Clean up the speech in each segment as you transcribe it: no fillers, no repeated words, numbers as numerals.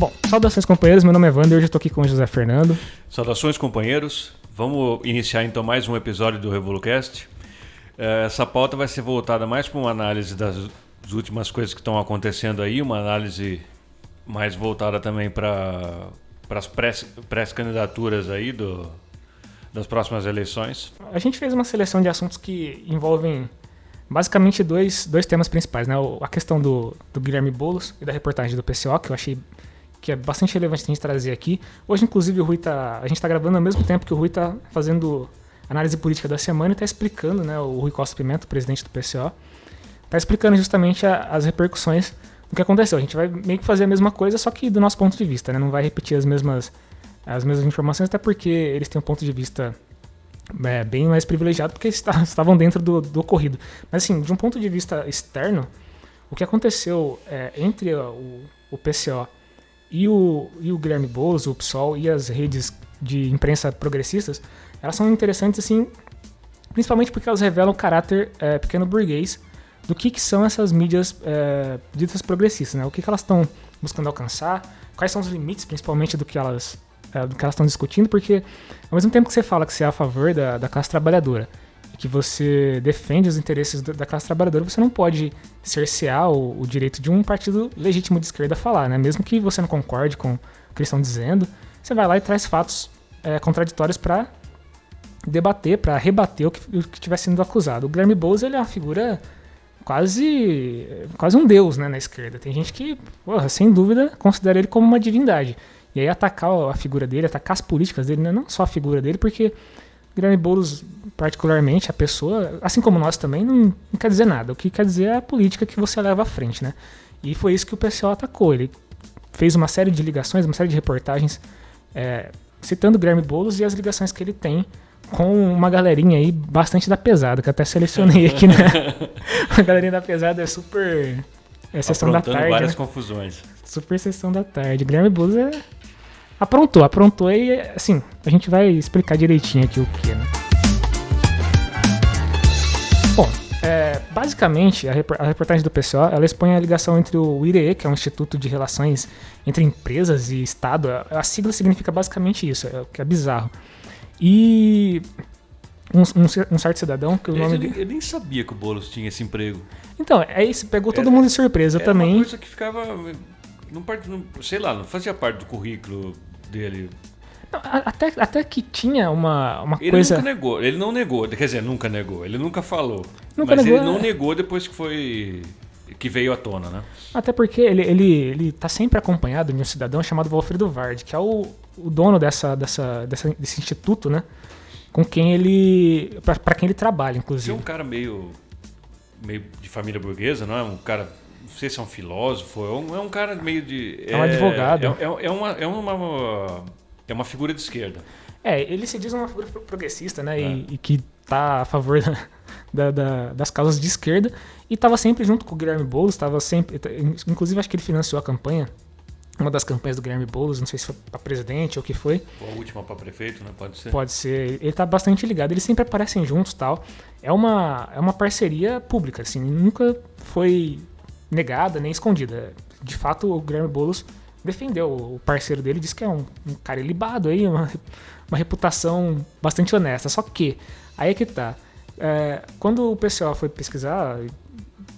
Bom, saudações companheiros, meu nome é Wander, hoje eu estou aqui com o José Fernando. Saudações companheiros, vamos iniciar então mais um episódio do RevoluCast. Essa pauta vai ser voltada mais para uma análise das últimas coisas que estão acontecendo aí, uma análise mais voltada também para as pré-candidaturas aí das próximas eleições. A gente fez uma seleção de assuntos que envolvem basicamente dois temas principais, né? A questão do Guilherme Boulos e da reportagem do PCO, que eu achei que é bastante relevante a gente trazer aqui. Hoje, inclusive, a gente está gravando ao mesmo tempo que o Rui está fazendo análise política da semana e está explicando, né? O Rui Costa Pimenta, presidente do PCO, está explicando justamente as repercussões do que aconteceu. A gente vai meio que fazer a mesma coisa, só que do nosso ponto de vista, né? Não vai repetir as mesmas informações, até porque eles têm um ponto de vista bem mais privilegiado, porque estavam dentro do ocorrido. Mas assim, de um ponto de vista externo, o que aconteceu entre o PCO e o Guilherme Boulos, o PSOL e as redes de imprensa progressistas, elas são interessantes assim, principalmente porque elas revelam o caráter pequeno burguês do que são essas mídias ditas progressistas, né? O que elas estão buscando alcançar, quais são os limites, principalmente do que elas estão discutindo, porque ao mesmo tempo que você fala que você é a favor da classe trabalhadora e que você defende os interesses da classe trabalhadora, você não pode cercear o direito de um partido legítimo de esquerda a falar, né? Mesmo que você não concorde com o que eles estão dizendo, você vai lá e traz fatos contraditórios para debater, para rebater o que estiver sendo acusado. O Guilherme Boulos, ele é uma figura quase um deus, né, na esquerda. Tem gente que, sem dúvida, considera ele como uma divindade. E aí atacar a figura dele, atacar as políticas dele, né? Não só a figura dele, porque Guilherme Boulos, particularmente, a pessoa, assim como nós também, não quer dizer nada. O que quer dizer é a política que você leva à frente, né? E foi isso que o PCO atacou. Ele fez uma série de ligações, uma série de reportagens citando o Guilherme Boulos e as ligações que ele tem com uma galerinha aí bastante da pesada, que eu até selecionei aqui, né? A galerinha da pesada é super... sessão da tarde, várias né? confusões. Super sessão da tarde. Guilherme Boulos aprontou e assim, a gente vai explicar direitinho aqui o que, né? Bom, basicamente a reportagem do PCO, ela expõe a ligação entre o IRE, que é um Instituto de Relações entre Empresas e Estado. A sigla significa basicamente isso, que é bizarro. E um certo cidadão, que o nome Eu nem sabia que o Boulos tinha esse emprego. Então, isso pegou todo mundo de surpresa também. Era uma coisa que ficava... sei lá, não fazia parte do currículo dele. Não, até que tinha uma ele coisa... Ele não negou, quer dizer, nunca negou. Ele nunca falou. Ele não negou depois que veio à tona, né? Até porque ele tá sempre acompanhado de um cidadão chamado Walfrido Vard, que é o dono desse instituto, né? Com quem ele... para quem ele trabalha, inclusive. Você é um cara meio de família burguesa, não é? Um cara... Não sei se é um filósofo, é um cara meio de... É um advogado. É uma figura de esquerda. Ele se diz uma figura progressista, né? E que tá a favor das causas de esquerda. E estava sempre junto com o Guilherme Boulos, inclusive acho que ele financiou a campanha, uma das campanhas do Guilherme Boulos, não sei se foi para presidente ou o que foi. Ou a última para prefeito, né? Pode ser. Pode ser. Ele tá bastante ligado, eles sempre aparecem juntos e tal. É uma parceria pública, assim, nunca foi negada nem escondida. De fato, o Guilherme Boulos defendeu o parceiro dele, disse que é um cara ilibado aí, uma reputação bastante honesta. Só que, aí é que tá. Quando o pessoal foi pesquisar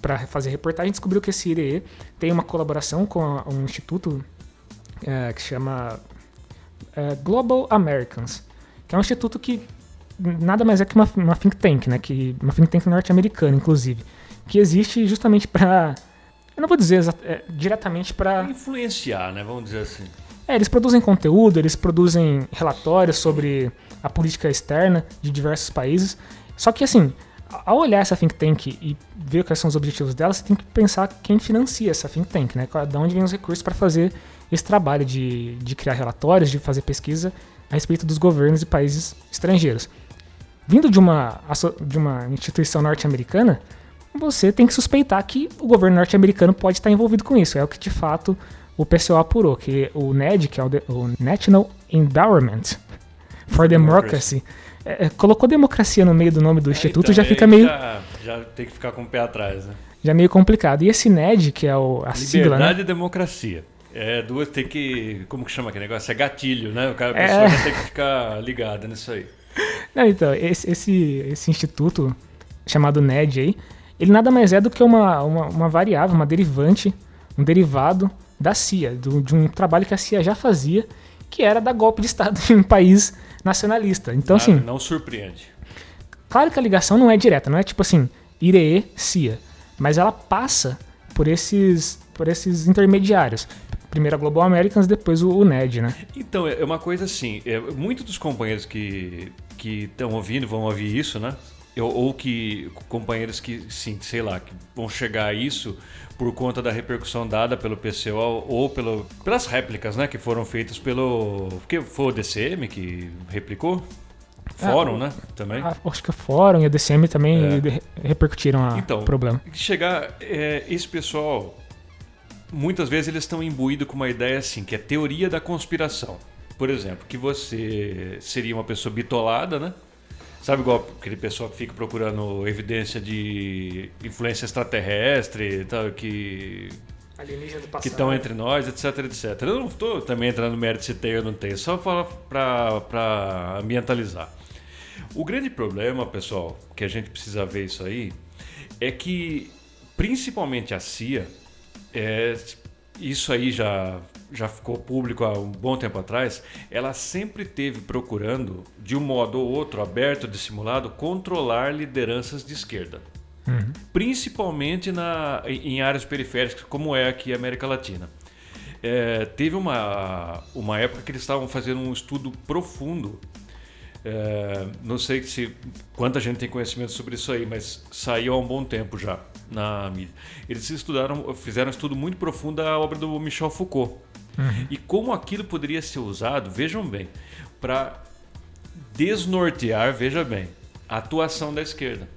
para fazer reportagem, descobriu que esse IRE tem uma colaboração com um instituto que chama Global Americans, que é um instituto que nada mais é que uma think tank, né? Uma think tank norte-americana, inclusive, que existe justamente para... Eu não vou dizer diretamente para... influenciar, né? Vamos dizer assim. Eles produzem conteúdo, eles produzem relatórios sobre a política externa de diversos países. Só que, assim, ao olhar essa think tank e ver quais são os objetivos dela, você tem que pensar quem financia essa think tank, né? De onde vem os recursos para fazer esse trabalho de criar relatórios, de fazer pesquisa a respeito dos governos e países estrangeiros. Vindo de uma instituição norte-americana, você tem que suspeitar que o governo norte-americano pode estar envolvido com isso. É o que, de fato, o PCO apurou, que o NED, que é o National Endowment for Democracy, colocou democracia no meio do nome do instituto, então, já fica meio... Já tem que ficar com o pé atrás, né? Já é meio complicado. E esse NED, que é a sigla, né? Liberdade e democracia. Duas tem que... Como que chama aquele negócio? É gatilho, né? A pessoa já tem que ficar ligada nisso aí. Não, então, esse instituto chamado NED aí, ele nada mais é do que uma variável, uma derivante, um derivado da CIA, de um trabalho que a CIA já fazia, que era dar golpe de Estado em um país nacionalista. Então, assim... Não surpreende. Claro que a ligação não é direta, não é tipo assim, IRE, CIA, mas ela passa por esses intermediários. Primeiro a Global Americans, depois o NED, né? Então, é uma coisa assim, muitos dos companheiros que estão ouvindo vão ouvir isso, né? Ou que companheiros que, sim, sei lá, que vão chegar a isso por conta da repercussão dada pelo PCO ou pelas réplicas, né? Que foram feitas porque foi o DCM que replicou? Fórum, né? Também. Acho que o Fórum e a DCM também repercutiram o problema. Esse pessoal, muitas vezes eles estão imbuídos com uma ideia assim, que é teoria da conspiração. Por exemplo, que você seria uma pessoa bitolada, né? Sabe igual aquele pessoal que fica procurando evidência de influência extraterrestre, tal, que estão entre nós, etc, etc. Eu não estou também entrando no mérito se tem ou não tem, só para ambientalizar. O grande problema, pessoal, que a gente precisa ver isso aí, é que principalmente a CIA, isso aí já ficou público há um bom tempo atrás, ela sempre teve procurando, de um modo ou outro, aberto ou dissimulado, controlar lideranças de esquerda. Uhum. Principalmente em áreas periféricas, como é aqui a América Latina. Teve uma época que eles estavam fazendo um estudo profundo. Não sei quanta gente tem conhecimento sobre isso aí, mas saiu há um bom tempo já na mídia. Eles fizeram um estudo muito profundo da obra do Michel Foucault. Uhum. E como aquilo poderia ser usado, vejam bem, para desnortear, veja bem, a atuação da esquerda.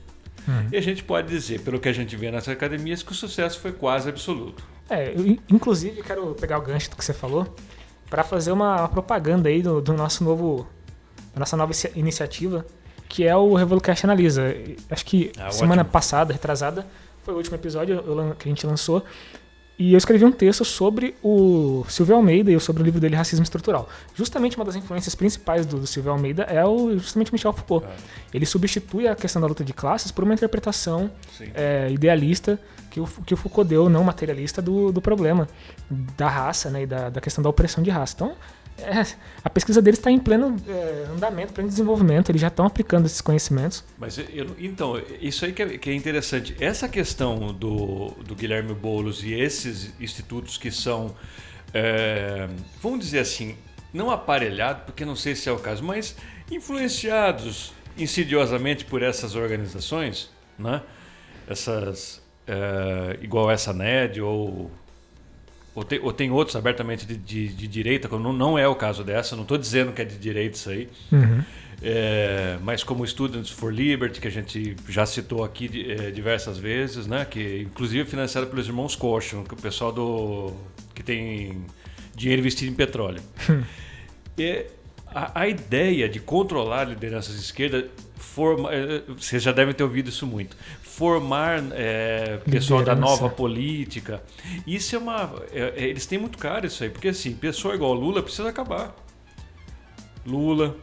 Uhum. E a gente pode dizer, pelo que a gente vê nas academias, que o sucesso foi quase absoluto. Eu, inclusive, quero pegar o gancho do que você falou para fazer uma propaganda aí do nossa nova iniciativa, que é o Revolucast Analisa. Acho que semana passada, retrasada, foi o último episódio que a gente lançou. E eu escrevi um texto sobre o Silvio Almeida e sobre o livro dele Racismo Estrutural. Justamente uma das influências principais do Silvio Almeida é justamente Michel Foucault. Ele substitui a questão da luta de classes por uma interpretação idealista que o Foucault deu, não materialista, do problema da raça, né, e da questão da opressão de raça. Então, a pesquisa deles está em pleno andamento, pleno desenvolvimento, eles já estão aplicando esses conhecimentos. Mas então, isso aí que é interessante. Essa questão do Guilherme Boulos e esses institutos que são, vamos dizer assim, não aparelhados, porque não sei se é o caso, mas influenciados insidiosamente por essas organizações, né? Igual essa NED ou tem outros abertamente de direita, como não é o caso dessa, não estou dizendo que é de direita isso aí, uhum. Mas como Students for Liberty, que a gente já citou aqui diversas vezes, né, que inclusive é financiado pelos irmãos Koch, que o pessoal que tem dinheiro investido em petróleo. A ideia de controlar lideranças de esquerda, vocês já devem ter ouvido isso muito, formar pessoal da nova política, isso eles têm muito caro isso aí, porque assim, pessoa igual Lula precisa acabar. Lula,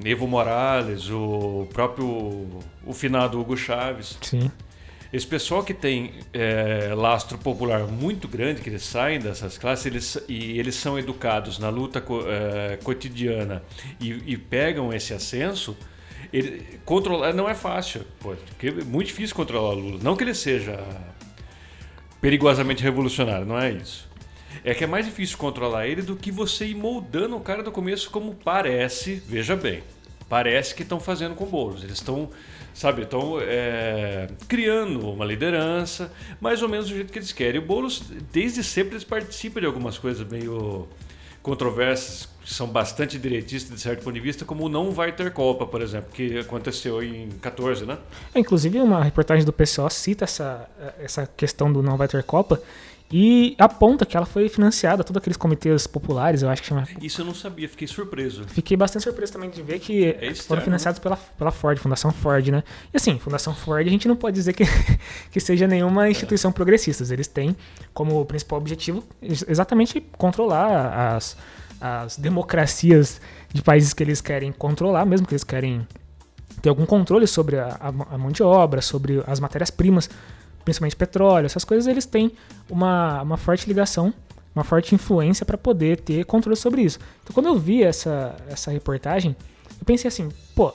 Evo Morales, o finado Hugo Chávez. Sim. Esse pessoal que tem lastro popular muito grande, que eles saem dessas classes, eles são educados na luta cotidiana e pegam esse ascenso, controlar não é fácil, porque é muito difícil controlar o Lula. Não que ele seja perigosamente revolucionário, não é isso. É que é mais difícil controlar ele do que você ir moldando o cara do começo, como parece, veja bem, parece que estão fazendo com o Boulos. Eles estão criando uma liderança, mais ou menos do jeito que eles querem. E o Boulos, desde sempre, eles participam de algumas coisas meio controversas, que são bastante direitistas de certo ponto de vista, como o Não Vai Ter Copa, por exemplo, que aconteceu em 14, né? Inclusive, uma reportagem do PCO cita essa questão do Não Vai Ter Copa, E aponta que ela foi financiada, todos aqueles comitês populares, eu acho que chama. Isso eu não sabia, fiquei surpreso. Fiquei bastante surpreso também de ver que foram financiados pela Ford, Fundação Ford, né? E assim, Fundação Ford a gente não pode dizer que seja nenhuma instituição progressista. Eles têm como principal objetivo exatamente controlar as democracias de países que eles querem controlar, mesmo que eles querem ter algum controle sobre a mão de obra, sobre as matérias-primas, principalmente petróleo, essas coisas. Eles têm uma forte ligação, uma forte influência para poder ter controle sobre isso. Então, quando eu vi essa reportagem, eu pensei assim, pô,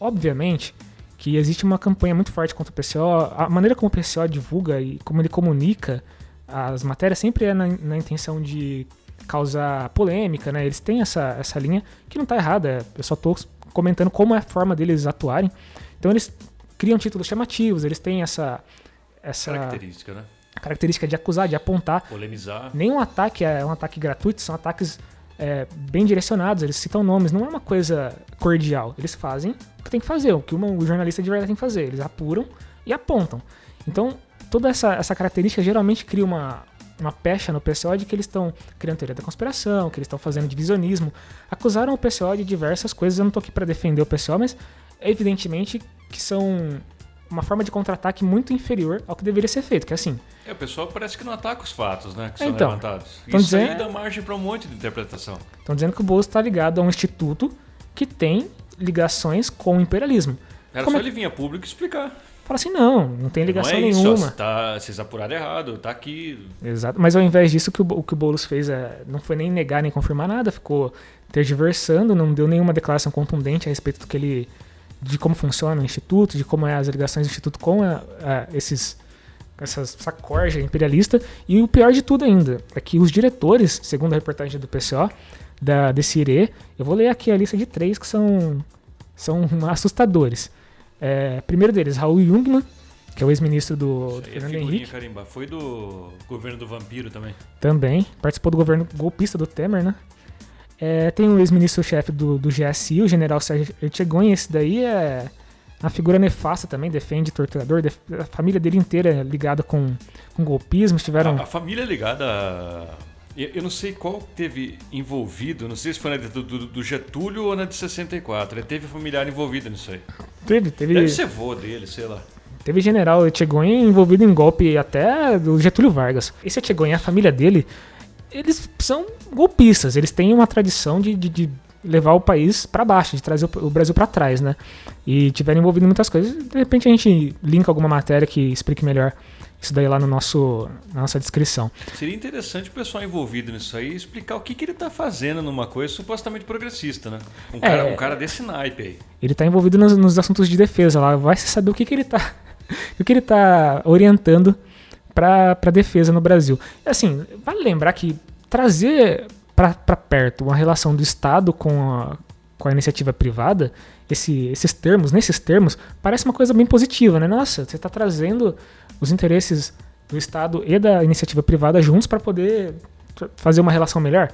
obviamente que existe uma campanha muito forte contra o PCO, a maneira como o PCO divulga e como ele comunica as matérias sempre é na intenção de causar polêmica, né? Eles têm essa linha que não está errada, eu só estou comentando como é a forma deles atuarem. Então eles criam títulos chamativos, eles têm essa característica, né? Característica de acusar, de apontar. Polemizar. Nenhum ataque é um ataque gratuito, são ataques bem direcionados, eles citam nomes, não é uma coisa cordial. Eles fazem o que tem que fazer, o que o jornalista de verdade tem que fazer. Eles apuram e apontam. Então, toda essa característica geralmente cria uma pecha no PCO de que eles estão criando teoria da conspiração, que eles estão fazendo divisionismo. Acusaram o PCO de diversas coisas, eu não estou aqui para defender o PCO, mas evidentemente que são uma forma de contra-ataque muito inferior ao que deveria ser feito, que é assim... O pessoal parece que não ataca os fatos, né, que são então, levantados. Isso aí dá margem para um monte de interpretação. Estão dizendo que o Boulos está ligado a um instituto que tem ligações com o imperialismo. Era só ele vir a público explicar. Fala assim, não tem ligação nenhuma. Vocês apuraram errado, tá aqui. Exato, mas ao invés disso, o que o Boulos fez não foi nem negar nem confirmar nada, ficou tergiversando, não deu nenhuma declaração contundente a respeito de como funciona o Instituto, de como é as ligações do Instituto com essa corja imperialista. E o pior de tudo ainda é que os diretores, segundo a reportagem do PCO, desse IRE, eu vou ler aqui a lista de 3 que são assustadores. Primeiro deles, Raul Jungmann, que é o ex-ministro do Fernando Henrique. Carimba. Foi do governo do Vampiro também. Também, participou do governo golpista do Temer, né? Tem o ex-ministro-chefe do GSI, o general Sérgio Ertegun, esse daí é uma figura nefasta também, defende torturador, a família dele inteira é ligada com golpismo, A família é ligada eu não sei qual teve envolvido, não sei se foi na do Getúlio ou na de 64, ele teve familiar envolvido nisso aí. Teve. Deve ser vô dele, sei lá. Teve general Ertegun envolvido em golpe até do Getúlio Vargas. Esse Ertegun e a família dele, eles são golpistas, eles têm uma tradição de levar o país para baixo, de trazer o Brasil para trás, né? E tiveram envolvido em muitas coisas. De repente a gente linka alguma matéria que explique melhor isso daí lá na nossa descrição. Seria interessante o pessoal envolvido nisso aí explicar o que ele está fazendo numa coisa supostamente progressista, né? Um cara desse naipe aí. Ele está envolvido nos assuntos de defesa lá, vai se saber o que ele está orientando para defesa no Brasil. Assim, vale lembrar que trazer para perto uma relação do Estado com a iniciativa privada, nesses termos, parece uma coisa bem positiva, né? Nossa, você está trazendo os interesses do Estado e da iniciativa privada juntos para poder fazer uma relação melhor.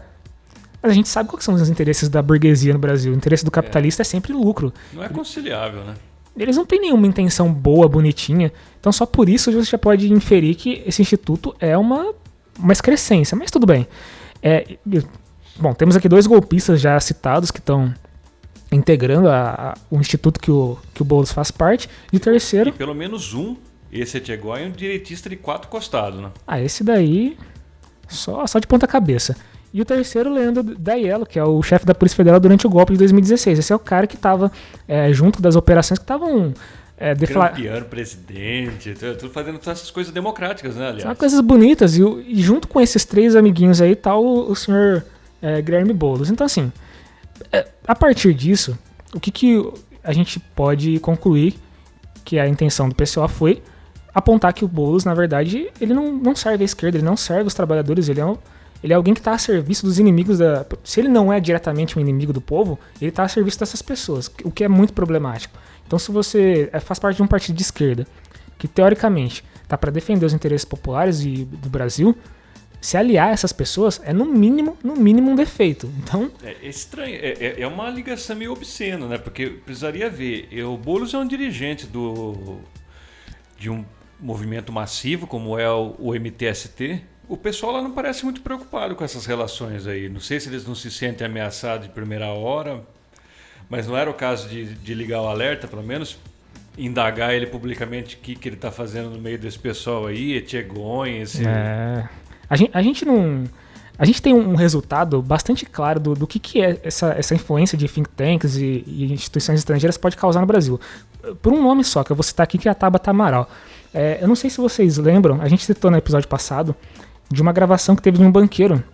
Mas a gente sabe quais são os interesses da burguesia no Brasil. O interesse do capitalista é sempre lucro. Não é conciliável, né? Eles não têm nenhuma intenção boa, bonitinha. Então só por isso você já pode inferir que esse instituto é uma excrescência. Mas tudo bem. Bom, temos aqui 2 golpistas já citados que estão integrando o instituto que o Boulos faz parte. E o terceiro... E pelo menos esse Ertegun é um direitista de 4 costados, né? Esse daí só de ponta cabeça. E o terceiro, Leandro Daiello, que é o chefe da Polícia Federal durante o golpe de 2016. Esse é o cara que estava junto das operações que estavam... Grampiano, presidente, tudo fazendo essas coisas democráticas, né, aliás? São coisas bonitas. E junto com esses 3 amiguinhos aí tá o senhor Guilherme Boulos. Então, assim, a partir disso, o que a gente pode concluir que a intenção do PCO foi apontar que o Boulos, na verdade, ele não serve a esquerda, ele não serve os trabalhadores, ele é alguém que está a serviço dos inimigos Se ele não é diretamente um inimigo do povo, ele está a serviço dessas pessoas, o que é muito problemático. Então, se você faz parte de um partido de esquerda, que teoricamente está para defender os interesses populares do Brasil, se aliar a essas pessoas é no mínimo um defeito. Então, é estranho, é uma ligação meio obscena, né? Porque precisaria ver, o Boulos é um dirigente de um movimento massivo como é o MTST, O pessoal lá não parece muito preocupado com essas relações aí. Não sei se eles não se sentem ameaçados de primeira hora, mas não era o caso de ligar o alerta, pelo menos indagar ele publicamente o que ele está fazendo no meio desse pessoal aí, Etchegoin, esse... A gente não... A gente tem um resultado bastante claro do que é essa influência de think tanks e instituições estrangeiras pode causar no Brasil. Por um nome só, que eu vou citar aqui, que é a Tabata Amaral. Eu não sei se vocês lembram, a gente citou no episódio passado, de uma gravação que teve de um banqueiro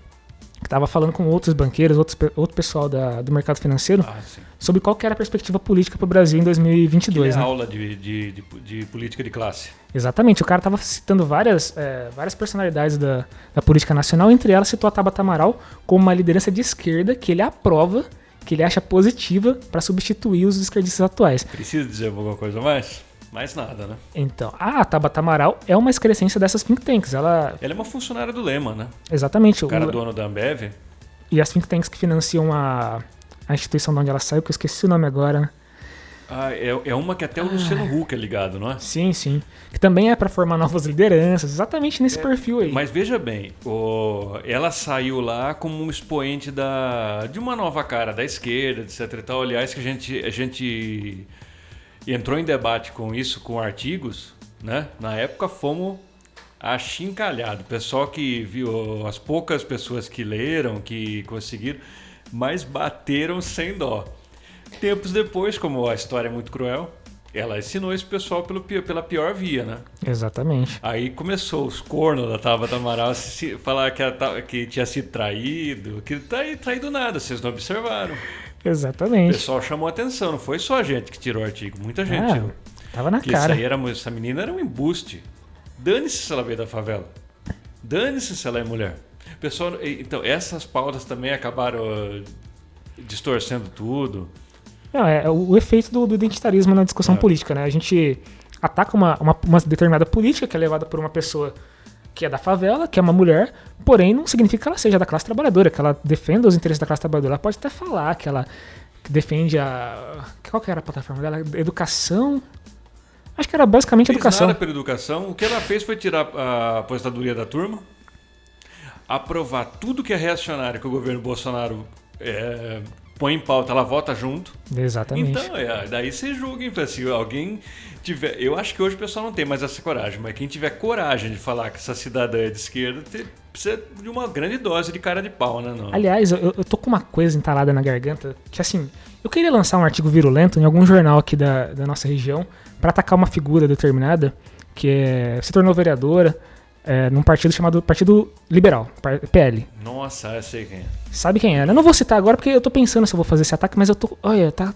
que estava falando com outros banqueiros, outro pessoal do mercado financeiro, sobre qual que era a perspectiva política para o Brasil em 2022. Que é aula de política de classe. Exatamente, o cara estava citando várias personalidades da política nacional, entre elas citou a Tabata Amaral como uma liderança de esquerda que ele aprova, que ele acha positiva para substituir os esquerdistas atuais. Precisa dizer alguma coisa a mais? Mais nada, né? Então, a Tabata Amaral é uma excrescência dessas think tanks. Ela é uma funcionária do Lema, né? Exatamente. O cara dono da Ambev. E as think tanks que financiam a instituição de onde ela saiu, que eu esqueci o nome agora, né? É uma que até o Luciano Huck é ligado, não é? Sim, sim. Que também é para formar novas lideranças, exatamente nesse perfil aí. Mas veja bem, ela saiu lá como um expoente de uma nova cara da esquerda, etc e tal. Aliás, que a gente entrou em debate com isso, com artigos, né? Na época fomos achincalhados. O pessoal que viu, as poucas pessoas que leram, que conseguiram, mas bateram sem dó. Tempos depois, como a história é muito cruel, ela ensinou esse pessoal pela pior via, né? Exatamente. Aí começou os cornos da Tabata Amaral a falar que tinha sido traído, que traído nada, vocês não observaram. Exatamente. O pessoal chamou a atenção, não foi só a gente que tirou o artigo, muita gente tirou. Tava na cara. Essa menina era um embuste. Dane-se se ela veio da favela. Dane-se se ela é mulher. Pessoal, então, essas pautas também acabaram distorcendo tudo. Não, é o efeito do identitarismo na discussão política, né? A gente ataca uma determinada política que é levada por uma pessoa que é da favela, que é uma mulher, porém não significa que ela seja da classe trabalhadora, que ela defenda os interesses da classe trabalhadora. Ela pode até falar que ela defende qual que era a plataforma dela? Educação? Acho que era basicamente educação. Nada pela educação. O que ela fez foi tirar a aposentadoria da turma, aprovar tudo que é reacionário que o governo Bolsonaro põe em pauta, ela vota junto. Exatamente. Então, daí você julga, se alguém tiver... Eu acho que hoje o pessoal não tem mais essa coragem, mas quem tiver coragem de falar que essa cidadã é de esquerda, precisa de uma grande dose de cara de pau, né? Não. Aliás, eu tô com uma coisa entalada na garganta, que assim, eu queria lançar um artigo virulento em algum jornal aqui da nossa região para atacar uma figura determinada que se tornou vereadora num partido chamado Partido Liberal, PL. Nossa, eu sei quem é. Sabe quem é? Eu não vou citar agora porque eu tô pensando se eu vou fazer esse ataque, mas eu tô... Olha, tá...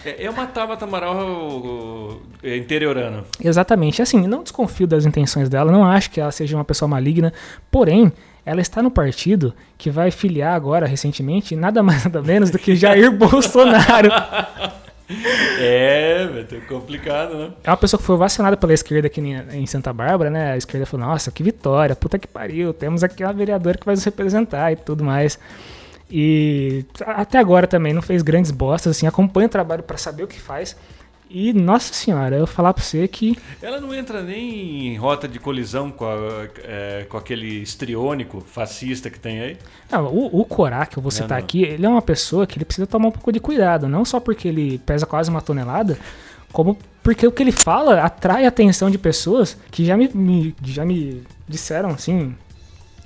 É uma Tabata Amaral interiorana. Exatamente. Assim, não desconfio das intenções dela, não acho que ela seja uma pessoa maligna, porém, ela está no partido que vai filiar agora, recentemente, nada mais nada menos do que Jair Bolsonaro. Complicado, né? É uma pessoa que foi ovacionada pela esquerda aqui em Santa Bárbara, né? A esquerda falou, nossa, que vitória, puta que pariu, temos aqui uma vereadora que vai nos representar e tudo mais. E até agora também não fez grandes bostas, assim, acompanha o trabalho para saber o que faz. E, nossa senhora, eu vou falar pra você que... Ela não entra nem em rota de colisão com aquele histriônico fascista que tem aí? Não, o Corá, que eu vou citar aqui, ele é uma pessoa que ele precisa tomar um pouco de cuidado. Não só porque ele pesa quase 1 tonelada, como porque o que ele fala atrai a atenção de pessoas que já me disseram, assim,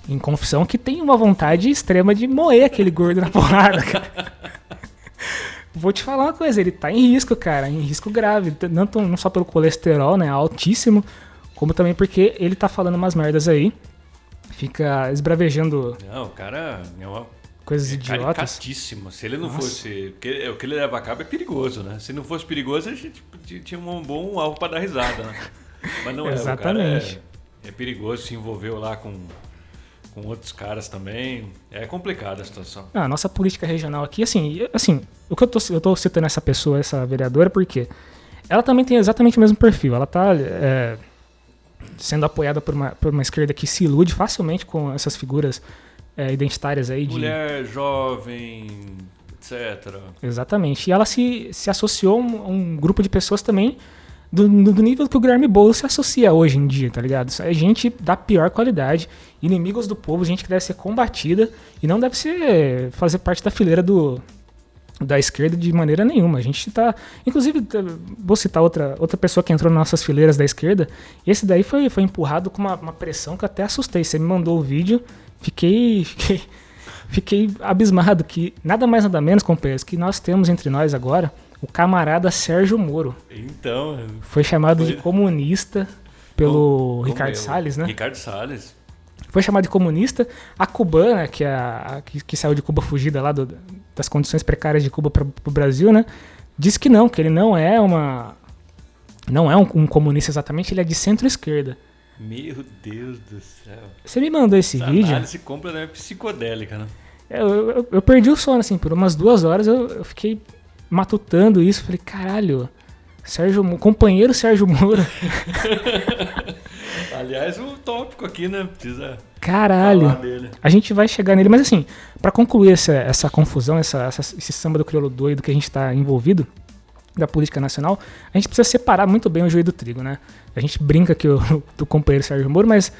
em confissão, que tem uma vontade extrema de moer aquele gordo na porrada, cara. Vou te falar uma coisa, ele tá em risco, cara, em risco grave, não só pelo colesterol, né, altíssimo, como também porque ele tá falando umas merdas aí, fica esbravejando... Não, o cara é uma... coisas idiotas. Caricatíssimo. Se ele não fosse... Porque o que ele leva a cabo é perigoso, né? Se não fosse perigoso, a gente tinha um bom alvo para dar risada, né? Mas não é. Exatamente. O cara é perigoso, se envolveu lá com outros caras também. É complicada a situação. A nossa política regional aqui, assim o que eu tô citando essa pessoa, essa vereadora, porque ela também tem exatamente o mesmo perfil. Ela tá sendo apoiada por uma esquerda que se ilude facilmente com essas figuras identitárias aí. Mulher, jovem, etc. Exatamente. E ela se associou a um grupo de pessoas também do nível que o Guilherme Boulos se associa hoje em dia, tá ligado? Isso é gente da pior qualidade, inimigos do povo, gente que deve ser combatida e não deve fazer parte da fileira da esquerda de maneira nenhuma. A gente tá... Inclusive, vou citar outra pessoa que entrou nas nossas fileiras da esquerda. Esse daí foi empurrado com uma pressão que eu até assustei. Você me mandou o vídeo, fiquei abismado que nada mais nada menos, companheiros, que nós temos entre nós agora o camarada Sérgio Moro. Então... Foi chamado de comunista pelo Ricardo Salles, né? Ricardo Salles. Foi chamado de comunista. A cubana, que saiu de Cuba fugida lá das condições precárias de Cuba para o Brasil, né? Disse que ele não é um comunista exatamente, ele é de centro-esquerda. Meu Deus do céu. Você me mandou esse vídeo. Análise completamente psicodélica, né? Eu perdi o sono, assim, por umas 2 horas eu fiquei matutando isso. Falei, caralho, companheiro Sérgio Moro. Aliás, um tópico aqui, né? Precisa falar dele. A gente vai chegar nele, mas assim, pra concluir essa confusão, esse samba do crioulo doido que a gente tá envolvido, da política nacional, a gente precisa separar muito bem o joio do trigo, né? A gente brinca aqui do companheiro Sérgio Moro, mas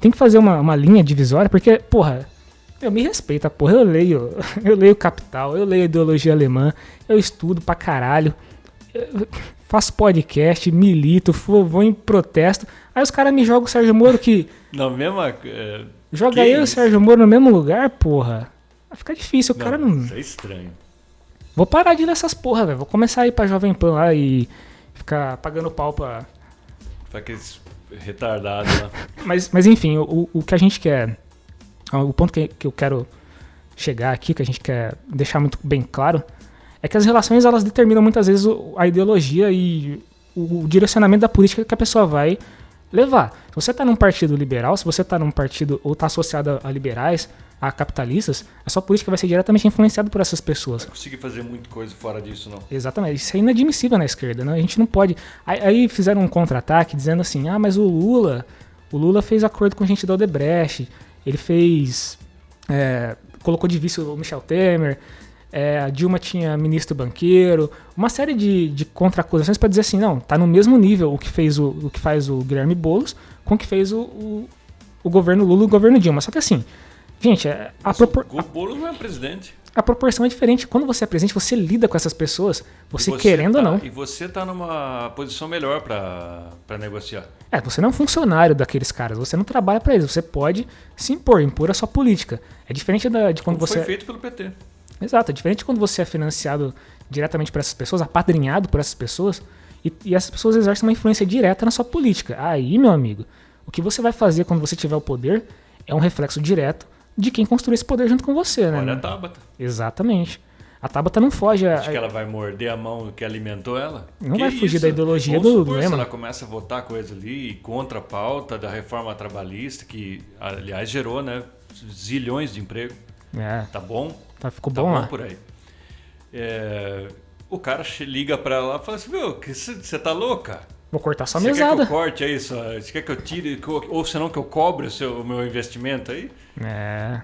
tem que fazer uma linha divisória, porque, porra, me respeita, porra, eu leio Capital, eu leio ideologia alemã, eu estudo pra caralho, faço podcast, milito, vou em protesto. Aí os caras me jogam o Sérgio Moro que... Na mesma... Joga eu e o Sérgio Moro no mesmo lugar, porra. Vai ficar difícil, o cara não... Isso é estranho. Vou parar de ler essas porra, velho. Vou começar a ir pra Jovem Pan lá e ficar pagando pau pra... Pra aqueles retardados lá. Mas enfim, o que a gente quer... O ponto que eu quero chegar aqui, que a gente quer deixar muito bem claro, é que as relações, elas determinam muitas vezes a ideologia e o direcionamento da política que a pessoa vai levar. Se você está num partido liberal, se você está num partido ou está associado a liberais, a capitalistas, a sua política vai ser diretamente influenciada por essas pessoas. Não vai conseguir fazer muita coisa fora disso, não. Exatamente. Isso é inadmissível na esquerda, né? A gente não pode... Aí fizeram um contra-ataque dizendo assim, mas o Lula fez acordo com gente da Odebrecht, ele fez... colocou de vice o Michel Temer, a Dilma tinha ministro banqueiro, uma série de contra-acusações para dizer assim, não, tá no mesmo nível o que faz o Guilherme Boulos com o que fez o governo Lula e o governo Dilma. Só que assim, gente, o Boulos não é presidente. A proporção é diferente. Quando você é presidente, você lida com essas pessoas, você querendo ou não. E você tá numa posição melhor para negociar. Você não é um funcionário daqueles caras, você não trabalha para eles, você pode se impor a sua política. É diferente de quando você... Foi feito pelo PT. Exato, é diferente de quando você é financiado diretamente por essas pessoas, apadrinhado por essas pessoas, e essas pessoas exercem uma influência direta na sua política. Aí, meu amigo, o que você vai fazer quando você tiver o poder é um reflexo direto de quem construiu esse poder junto com você, né? Olha a Tabata. Exatamente. A Tabata não foge... Acho que ela vai morder a mão que alimentou ela? Não vai fugir da ideologia do Lema. Ela começa a votar coisa ali contra a pauta da reforma trabalhista, que, aliás, gerou, né, zilhões de emprego. Tá bom? Ficou bom lá. Por aí. O cara liga pra ela e fala assim, viu, você tá louca? Vou cortar sua mesada. mesada. Você quer que eu corte aí? Você quer que eu tire? Ou senão que eu cobre o meu investimento aí? É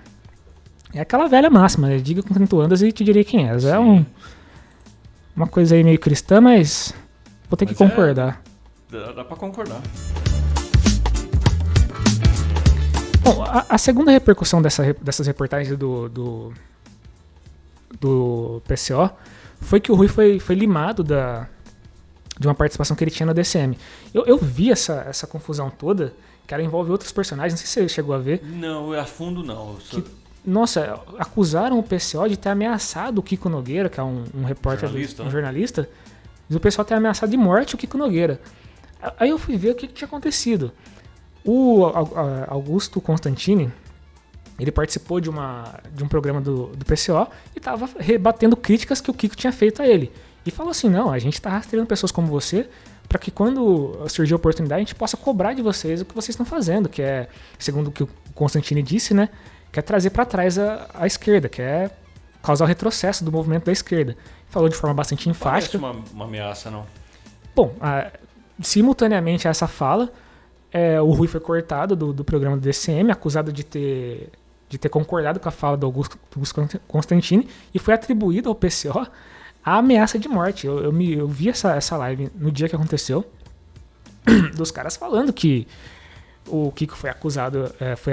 aquela velha máxima, né? Diga com quem tu andas e te direi quem és. É uma coisa aí meio cristã, mas vou ter que concordar. Dá pra concordar. Bom, a segunda repercussão dessas reportagens do PCO foi que o Rui foi limado de uma participação que ele tinha no DCM. Eu vi essa confusão toda, que ela envolve outros personagens, não sei se você chegou a ver. Não, a fundo não. Nossa, acusaram o PCO de ter ameaçado o Kiko Nogueira, que é um repórter, um jornalista, e o PCO ter ameaçado de morte o Kiko Nogueira. Aí eu fui ver o que tinha acontecido. O Augusto Constantini, ele participou de um programa do PCO e estava rebatendo críticas que o Kiko tinha feito a ele. E falou assim, não, a gente está rastreando pessoas como você para que quando surgir a oportunidade a gente possa cobrar de vocês o que vocês estão fazendo, que é, segundo o que o Constantini disse, né, que é trazer para trás a esquerda, que é causar o retrocesso do movimento da esquerda. Falou de forma bastante enfática. Parece uma ameaça, não? Bom, simultaneamente a essa fala, o Rui foi cortado do programa do DCM, acusado de ter concordado com a fala do Augusto Constantini, e foi atribuído ao PCO a ameaça de morte. Eu vi essa live no dia que aconteceu. dos caras falando que o Kiko foi acusado, foi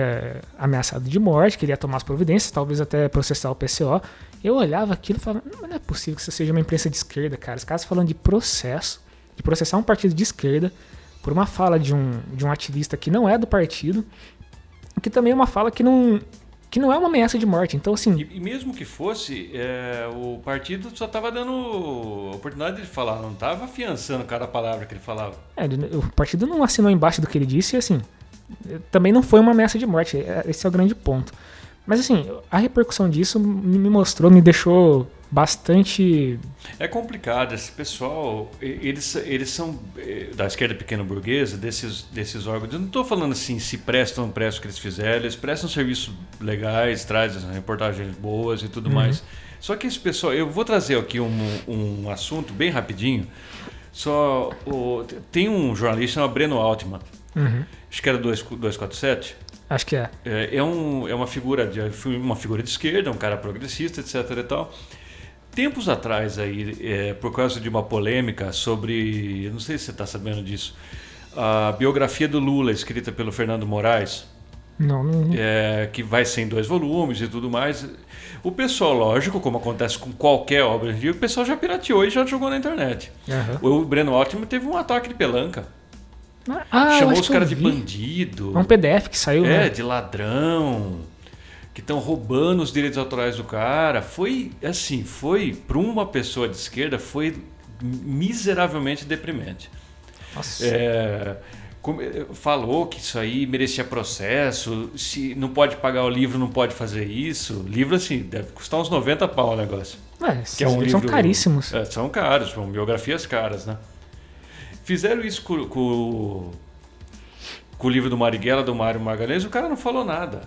ameaçado de morte, queria tomar as providências, talvez até processar o PCO. Eu olhava aquilo e falava, mas não é possível que isso seja uma imprensa de esquerda, cara. Os caras falando de processo, de processar um partido de esquerda por uma fala de um ativista que não é do partido, que também é uma fala que não é uma ameaça de morte. Então, assim... E mesmo que fosse, o partido só estava dando oportunidade de falar, não estava afiançando cada palavra que ele falava. O partido não assinou embaixo do que ele disse e, assim, também não foi uma ameaça de morte. Esse é o grande ponto. Mas, assim, a repercussão disso me deixou bastante... É complicado. Esse pessoal, eles são da esquerda pequeno-burguesa, desses órgãos. Eu não estou falando assim se prestam ou não prestam o que eles fizeram. Eles prestam serviços legais, trazem reportagens boas e tudo mais. Só que esse pessoal... Eu vou trazer aqui um assunto bem rapidinho. Tem um jornalista chamado Breno Altman. Acho que era 247. Acho que é. É uma figura de esquerda, um cara progressista, etc. e tal. Tempos atrás, aí, por causa de uma polêmica sobre... Eu não sei se você está sabendo disso. A biografia do Lula, escrita pelo Fernando Moraes. Não. Que vai ser em 2 volumes e tudo mais. O pessoal, lógico, como acontece com qualquer obra de livro, o pessoal já pirateou e já jogou na internet. O Breno Altman teve um ataque de pelanca. Chamou os caras de bandido. É um PDF que saiu, né? De ladrão, que estão roubando os direitos autorais do cara. Foi para uma pessoa de esquerda, foi miseravelmente deprimente. Nossa. Falou que isso aí merecia processo, se não pode pagar o livro, não pode fazer isso. Livro, assim, deve custar uns 90 pau o negócio. Que é um livro, são caríssimos. São caros, são biografias caras, né? Fizeram isso com o livro do Marighella, do Mário Magalhães, o cara não falou nada.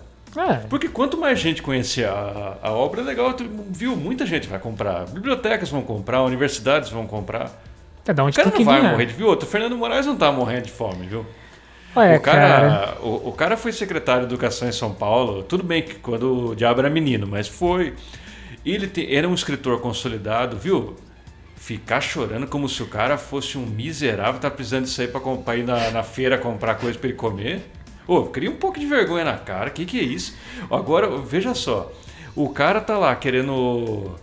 Porque quanto mais gente conhecer a obra, é legal, viu? Muita gente vai comprar. Bibliotecas vão comprar, universidades vão comprar. Da onde o cara não vai morrer de fome. O Fernando Moraes não tá morrendo de fome, viu? O cara foi secretário de Educação em São Paulo. Tudo bem que quando o diabo era menino, mas foi. Ele era um escritor consolidado, viu? Ficar chorando como se o cara fosse um miserável, tá precisando disso aí pra ir na feira comprar coisa pra ele comer. Cria um pouco de vergonha na cara, que é isso? Agora, veja só, o cara tá lá querendo...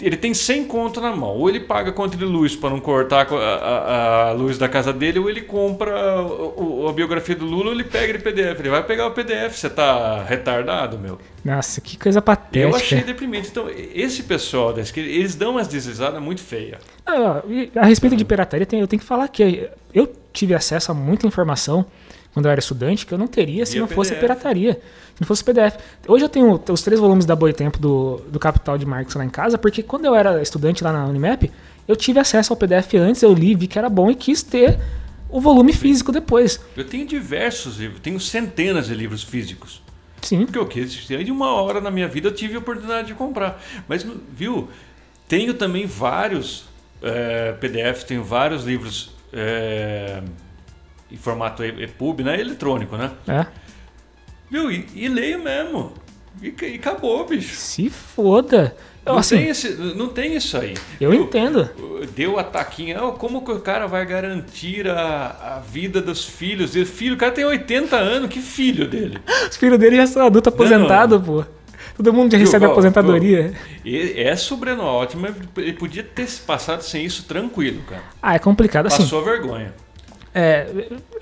Ele tem 100 conto na mão, ou ele paga conta de luz para não cortar a luz da casa dele, ou ele compra a biografia do Lula, ou ele pega de PDF. Ele vai pegar o PDF, você tá retardado, meu? Nossa, que coisa patética. Eu achei deprimente. Então, esse pessoal da esquerda, eles dão umas deslizadas muito feias. A respeito de pirataria, eu tenho que falar que eu tive acesso a muita informação quando eu era estudante que eu não teria se não fosse pirataria, se não fosse PDF. Hoje eu tenho os 3 volumes da Boitempo do Capital de Marx lá em casa, porque quando eu era estudante lá na Unimap, eu tive acesso ao PDF antes, eu li, vi que era bom e quis ter o volume físico depois. Eu tenho diversos livros, tenho centenas de livros físicos. Sim. Porque eu quis, de uma hora na minha vida eu tive a oportunidade de comprar. Mas, viu, tenho também vários PDF, tenho vários livros em formato EPUB, né? Eletrônico, né? Viu? E leio mesmo. E acabou, bicho. Se foda. Não tem isso aí. Eu entendo. Deu a taquinha. Como que o cara vai garantir a vida dos filhos? O cara tem 80 anos. Que filho dele? Os filhos dele já são adultos aposentados, pô. Todo mundo já recebe aposentadoria. O Breno Altman, ele podia ter passado sem isso tranquilo, cara. É complicado assim. Passou vergonha.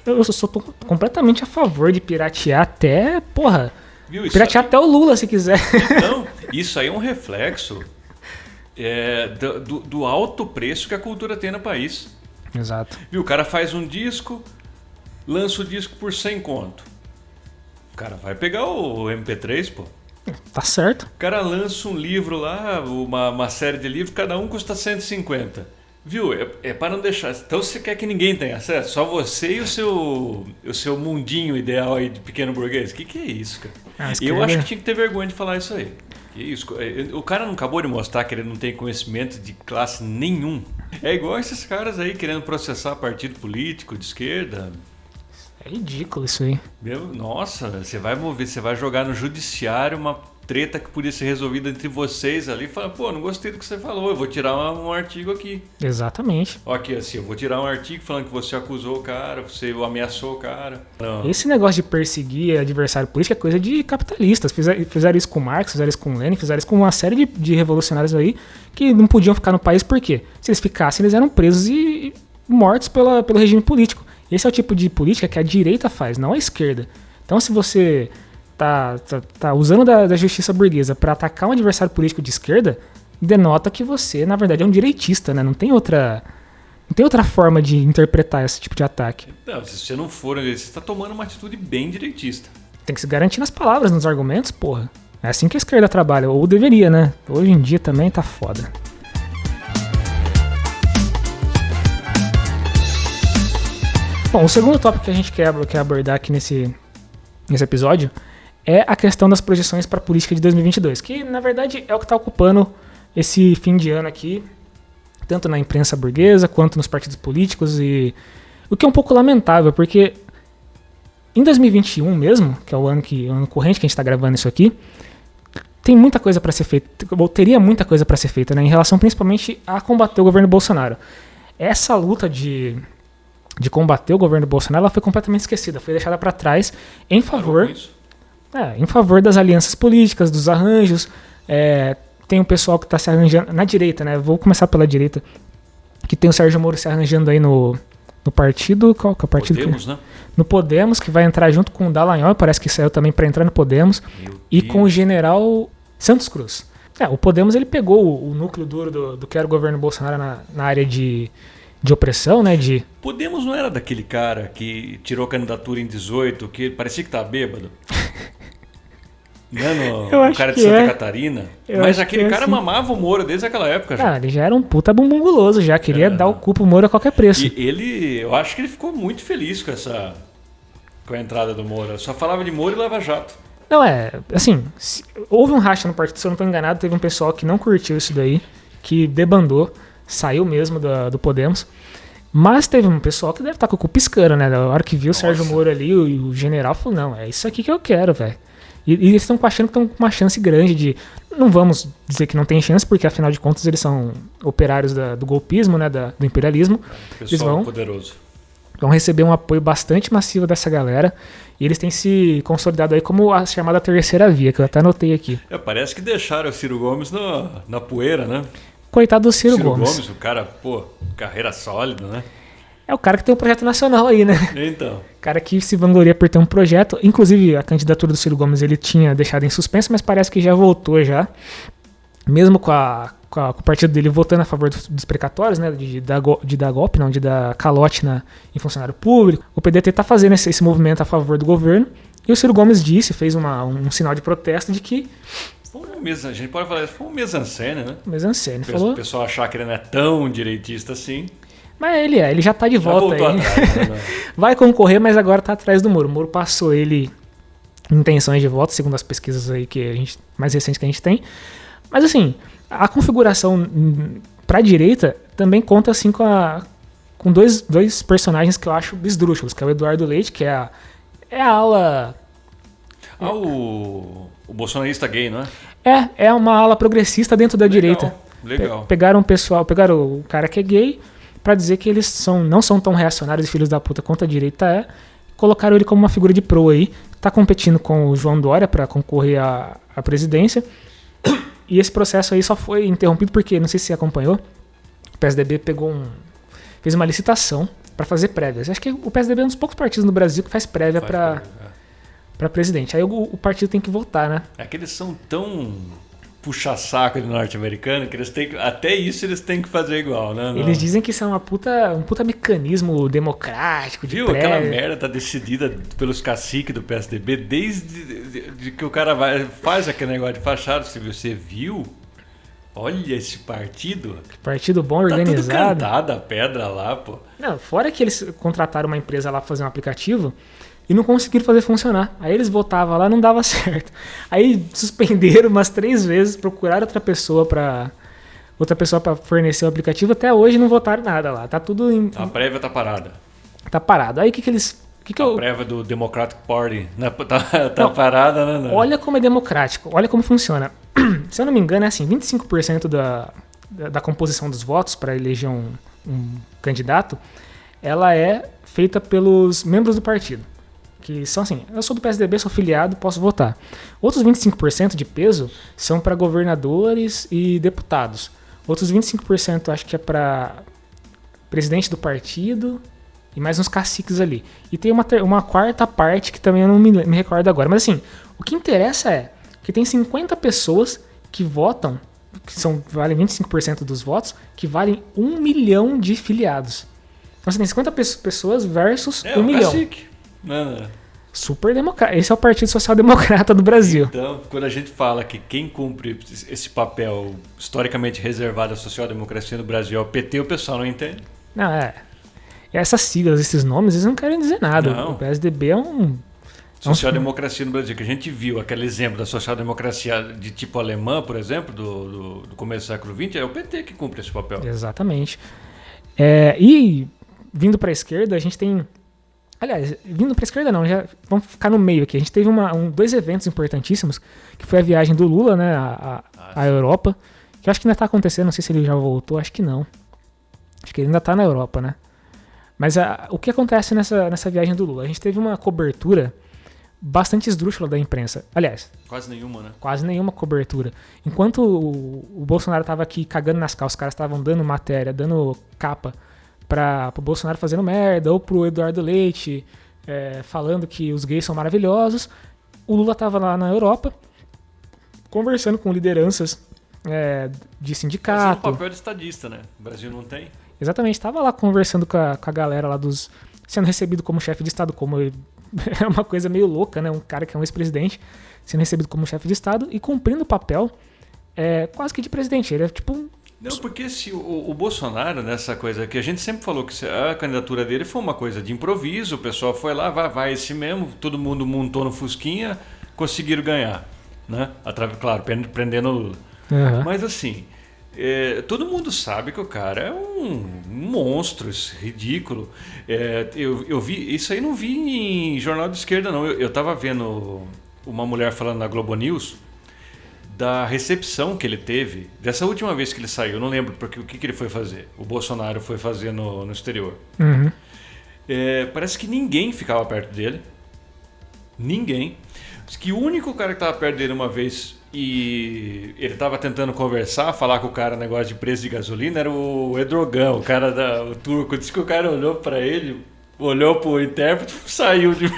Eu sou completamente a favor de piratear até, porra. Viu, piratear até o Lula, se quiser. Então, isso aí é um reflexo do alto preço que a cultura tem no país. Exato. Viu, o cara faz um disco, lança o disco por 100 conto. O cara vai pegar o MP3, pô. Tá certo. O cara lança um livro lá, uma série de livros, cada um custa 150. Viu? Para não deixar. Então você quer que ninguém tenha acesso? Só você e o seu mundinho ideal aí de pequeno burguês? Que é isso, cara? Eu acho que tinha que ter vergonha de falar isso aí. Que isso? O cara não acabou de mostrar que ele não tem conhecimento de classe nenhum. É igual esses caras aí querendo processar partido político de esquerda. É ridículo isso aí. Nossa, você vai jogar no judiciário treta que podia ser resolvida entre vocês ali. Fala, pô, não gostei do que você falou, eu vou tirar um artigo aqui. Exatamente. Ó, aqui, assim, eu vou tirar um artigo falando que você acusou o cara, você ameaçou o cara. Não. Esse negócio de perseguir adversário político é coisa de capitalistas. Fizeram isso com Marx, fizeram isso com Lenin, fizeram isso com uma série de revolucionários aí que não podiam ficar no país. Por quê? Se eles ficassem, eles eram presos e mortos pelo regime político. Esse é o tipo de política que a direita faz, não a esquerda. Então, se você tá usando da justiça burguesa para atacar um adversário político de esquerda, denota que você, na verdade, é um direitista, né? Não tem outra forma de interpretar esse tipo de ataque. Não, se você não for, você está tomando uma atitude bem direitista. Tem que se garantir nas palavras, nos argumentos, porra. É assim que a esquerda trabalha, ou deveria, né? Hoje em dia também tá foda. Bom, o segundo tópico que a gente quer abordar aqui nesse episódio é a questão das projeções para a política de 2022, que na verdade é o que está ocupando esse fim de ano aqui, tanto na imprensa burguesa quanto nos partidos políticos, e o que é um pouco lamentável, porque em 2021 mesmo, que é o ano corrente que a gente está gravando isso aqui, tem muita coisa para ser feita, ou teria muita coisa para ser feita, né, em relação principalmente a combater o governo Bolsonaro. Essa luta de combater o governo Bolsonaro, ela foi completamente esquecida, foi deixada para trás em favor das alianças políticas, dos arranjos. Tem um pessoal que está se arranjando na direita, né? Vou começar pela direita, que tem o Sérgio Moro se arranjando aí no partido, qual que é o partido? Podemos, né? No Podemos, que vai entrar junto com o Dallagnol, parece que saiu também para entrar no Podemos, e com o general Santos Cruz. O Podemos, ele pegou o núcleo duro do que era o governo Bolsonaro na área de opressão, né? Podemos não era daquele cara que tirou candidatura em 18, que parecia que tava bêbado? O cara de Santa Catarina. Mas aquele cara mamava o Moro desde aquela época já. Ele já era um puta bumbum guloso, já queria dar o cu pro Moro a qualquer preço. E eu acho que ele ficou muito feliz com a entrada do Moro. Eu só falava de Moro e Lava Jato. Não, assim, houve um racha no partido, se eu não tô enganado, teve um pessoal que não curtiu isso daí, que debandou, saiu mesmo do Podemos. Mas teve um pessoal que deve estar com o cu piscando, né? Na hora que viu o Sérgio Moro ali, o general falou, não, é isso aqui que eu quero, velho. E eles estão achando que estão com uma chance grande de... Não vamos dizer que não tem chance, porque afinal de contas eles são operários do golpismo, né? Do imperialismo. Pessoal eles poderoso. Vão receber um apoio bastante massivo dessa galera. E eles têm se consolidado aí como a chamada terceira via, que eu até anotei aqui. Parece que deixaram o Ciro Gomes na poeira, né? Coitado do Ciro Gomes. Ciro Gomes, o cara, carreira sólida, né? É o cara que tem um projeto nacional aí, né? Então. O cara que se vangloria por ter um projeto. Inclusive, a candidatura do Ciro Gomes ele tinha deixado em suspenso, mas parece que já voltou já. Mesmo com o partido dele votando a favor dos precatórios, né? De dar golpe, não, de dar calote em funcionário público. O PDT tá fazendo esse movimento a favor do governo. E o Ciro Gomes fez um sinal de protesto de que... A gente pode falar isso, foi um mise-en-scène, né? Mise-en-scène, falou. O pessoal achar que ele não é tão direitista assim. Mas ele já tá de volta aí. Atrás, né? Vai concorrer, mas agora tá atrás do Moro. O Moro passou ele em intenções de voto, segundo as pesquisas aí mais recentes que a gente tem. Mas assim, a configuração pra direita também conta assim com dois personagens que eu acho esdrúxulos, que é o Eduardo Leite, que é a ala... O bolsonarista gay, não é? É uma ala progressista dentro da direita. Legal. Pegaram o cara que é gay pra dizer que eles não são tão reacionários e filhos da puta quanto a direita colocaram ele como uma figura de pro aí, tá competindo com o João Dória pra concorrer à presidência, e esse processo aí só foi interrompido porque, não sei se você acompanhou, o PSDB fez uma licitação pra fazer prévias. Acho que o PSDB é um dos poucos partidos no Brasil que faz prévia pra presidente. Aí o partido tem que votar, né? É que eles são tão puxa-saco de norte-americano que até isso eles têm que fazer igual, né? Eles dizem que isso é um puta mecanismo democrático de prévia. Aquela merda tá decidida pelos caciques do PSDB desde que o cara faz aquele negócio de fachada. Se você viu, olha esse partido. Que partido bom, organizado. Tá tudo cantada a pedra lá, pô. Não, fora que eles contrataram uma empresa lá pra fazer um aplicativo e não conseguiram fazer funcionar. Aí eles votavam lá, não dava certo. Aí suspenderam umas 3 vezes, procuraram outra pessoa pra fornecer o aplicativo. Até hoje não votaram nada lá. Tá tudo A prévia tá parada. Tá parado. Aí o que A prévia do Democratic Party tá parada, né? Não. Olha como é democrático, olha como funciona. Se eu não me engano, é assim, 25% da composição dos votos para eleger um candidato, ela é feita pelos membros do partido. Que são assim, eu sou do PSDB, sou filiado, posso votar. Outros 25% de peso são para governadores e deputados. Outros 25% acho que é para presidente do partido e mais uns caciques ali. E tem uma quarta parte que também eu não me recordo agora. Mas assim, o que interessa é que tem 50 pessoas que votam, valem 25% dos votos, que valem 1 milhão de filiados. Então você tem 50 pessoas versus 1 milhão. Cacique. Não. Super democrático. Esse é o Partido Social Democrata do Brasil. Então, quando a gente fala que quem cumpre esse papel historicamente reservado à social-democracia no Brasil é o PT, o pessoal não entende. Não, essas siglas, esses nomes, eles não querem dizer nada. Não. O PSDB é um... Social-democracia no Brasil, que a gente viu, aquele exemplo da social-democracia de tipo alemã, por exemplo, do começo do século XX, é o PT que cumpre esse papel. Exatamente. E vindo para a esquerda, a gente tem... Aliás, vindo para a esquerda não, já vamos ficar no meio aqui. A gente teve dois eventos importantíssimos, que foi a viagem do Lula, né, à Europa, que eu acho que ainda está acontecendo, não sei se ele já voltou, acho que não. Acho que ele ainda está na Europa, né? Mas o que acontece nessa viagem do Lula? A gente teve uma cobertura bastante esdrúxula da imprensa. Aliás... Quase nenhuma, né? Quase nenhuma cobertura. Enquanto o Bolsonaro estava aqui cagando nas calças, os caras estavam dando matéria, dando capa pro Bolsonaro fazendo merda, ou pro Eduardo Leite falando que os gays são maravilhosos, o Lula estava lá na Europa conversando com lideranças de sindicato. Fazendo papel de estadista, né? O Brasil não tem. Exatamente, estava lá conversando com a galera lá sendo recebido como chefe de Estado, como é uma coisa meio louca, né? Um cara que é um ex-presidente sendo recebido como chefe de Estado e cumprindo o papel quase que de presidente. Ele é tipo... Não, porque se o Bolsonaro, nessa coisa que a gente sempre falou que a candidatura dele foi uma coisa de improviso, o pessoal foi lá, vai esse mesmo, todo mundo montou no Fusquinha, conseguiram ganhar, né? Claro, prendendo o Lula. Uhum. Mas assim, todo mundo sabe que o cara é um monstro, ridículo. Eu vi, isso aí não vi em jornal de esquerda não, eu tava vendo uma mulher falando na Globo News, da recepção que ele teve, dessa última vez que ele saiu, eu não lembro porque o que ele foi fazer. O Bolsonaro foi fazer no exterior. Uhum. Parece que ninguém ficava perto dele. Ninguém. Diz que o único cara que estava perto dele uma vez e ele estava tentando conversar, falar com o cara negócio de preço de gasolina, era o Edrogão, o turco. Diz que o cara olhou para ele, olhou pro intérprete, saiu de...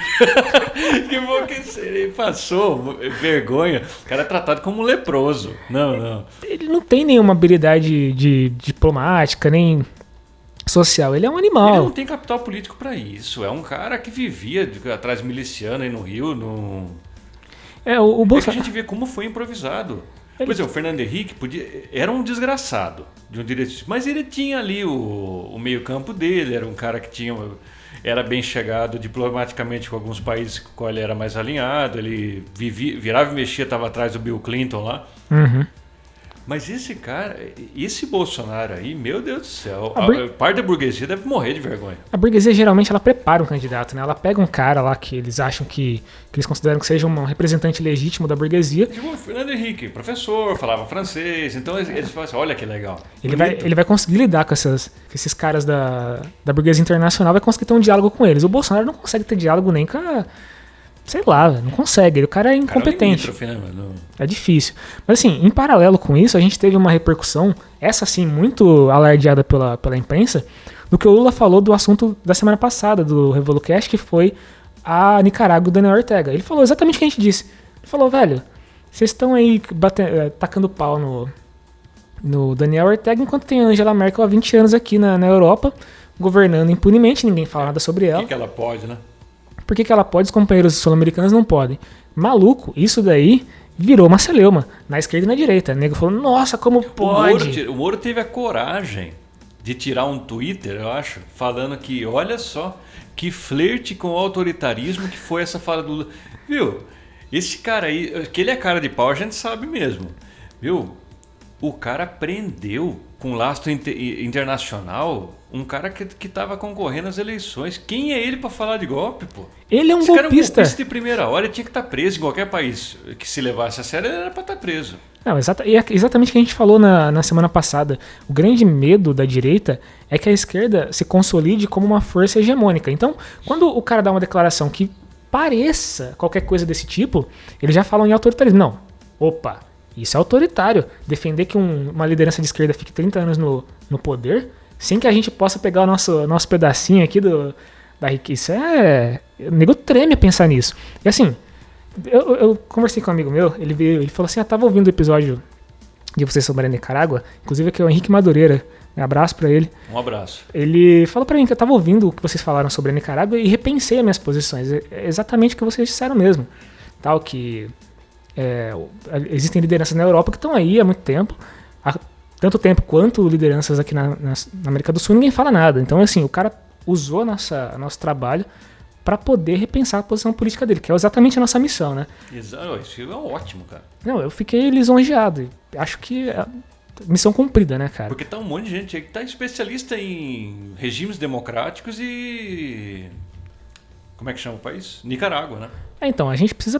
Que bom que ele passou vergonha. O cara é tratado como um leproso. Não. Ele não tem nenhuma habilidade de diplomática, nem social. Ele é um animal. Ele não tem capital político para isso. É um cara que vivia atrás de miliciano aí no Rio. O Bolsonaro... É que a gente vê como foi improvisado. Por exemplo, o Fernando Henrique era um desgraçado de um direito, mas ele tinha ali o meio-campo dele, era um cara que era bem chegado diplomaticamente com alguns países com os quais ele era mais alinhado, ele virava e mexia, estava atrás do Bill Clinton lá. Uhum. Mas esse Bolsonaro aí, meu Deus do céu, parte da burguesia deve morrer de vergonha. A burguesia geralmente ela prepara um candidato, né? Ela pega um cara lá que eles acham que eles consideram que seja um representante legítimo da burguesia. Tipo o Fernando Henrique, professor, falava francês, então eles falam assim, olha que legal. Ele vai conseguir lidar com esses caras da burguesia internacional, vai conseguir ter um diálogo com eles. O Bolsonaro não consegue ter diálogo nem com a... Sei lá, não consegue. O cara é incompetente. É difícil. Mas assim, em paralelo com isso, a gente teve uma repercussão, essa sim, muito alardeada pela imprensa, do que o Lula falou do assunto da semana passada, do Revolucast, que foi a Nicarágua do Daniel Ortega. Ele falou exatamente o que a gente disse. Ele falou, velho, vocês estão aí tacando pau no Daniel Ortega, enquanto tem a Angela Merkel há 20 anos aqui na Europa, governando impunemente, ninguém fala nada sobre ela. O que ela pode, né? Por que ela pode, os companheiros sul-americanos não podem? Maluco, isso daí virou uma celeuma, na esquerda e na direita. O nego falou, nossa, como pode? O Moro teve a coragem de tirar um Twitter, eu acho, falando que, olha só, que flerte com o autoritarismo que foi essa fala do Lula. Viu, esse cara aí, que ele é cara de pau, a gente sabe mesmo. Viu, O cara prendeu com lastro internacional um cara que estava concorrendo às eleições. Quem é ele para falar de golpe, pô? Ele é um Esse cara golpista. É um golpista de primeira hora, ele tinha que estar preso. Em qualquer país que se levasse a sério, ele era para estar preso. Não, e é exatamente o que a gente falou na semana passada. O grande medo da direita é que a esquerda se consolide como uma força hegemônica. Então, quando o cara dá uma declaração que pareça qualquer coisa desse tipo, eles já falam em autoritarismo. Não, opa, isso é autoritário. Defender que uma liderança de esquerda fique 30 anos no poder, sem que a gente possa pegar o nosso pedacinho aqui da riqueza. O nego treme a pensar nisso. E assim, eu conversei com um amigo meu, ele falou assim, tava ouvindo o episódio de vocês sobre a Nicarágua, inclusive aqui é o Henrique Madureira, um abraço pra ele. Um abraço. Ele falou pra mim que eu tava ouvindo o que vocês falaram sobre a Nicarágua e repensei as minhas posições, é exatamente o que vocês disseram mesmo, tal, que existem lideranças na Europa que estão aí há muito tempo, há tanto tempo quanto lideranças aqui na América do Sul, ninguém fala nada, então assim, o cara usou nosso trabalho para poder repensar a posição política dele, que é exatamente a nossa missão, né? Exato, isso é ótimo, cara. Não, eu fiquei lisonjeado. Acho que é missão cumprida, né, cara? Porque tá um monte de gente aí que tá especialista em regimes democráticos e... Como é que chama o país? Nicarágua, né? Então, a gente precisa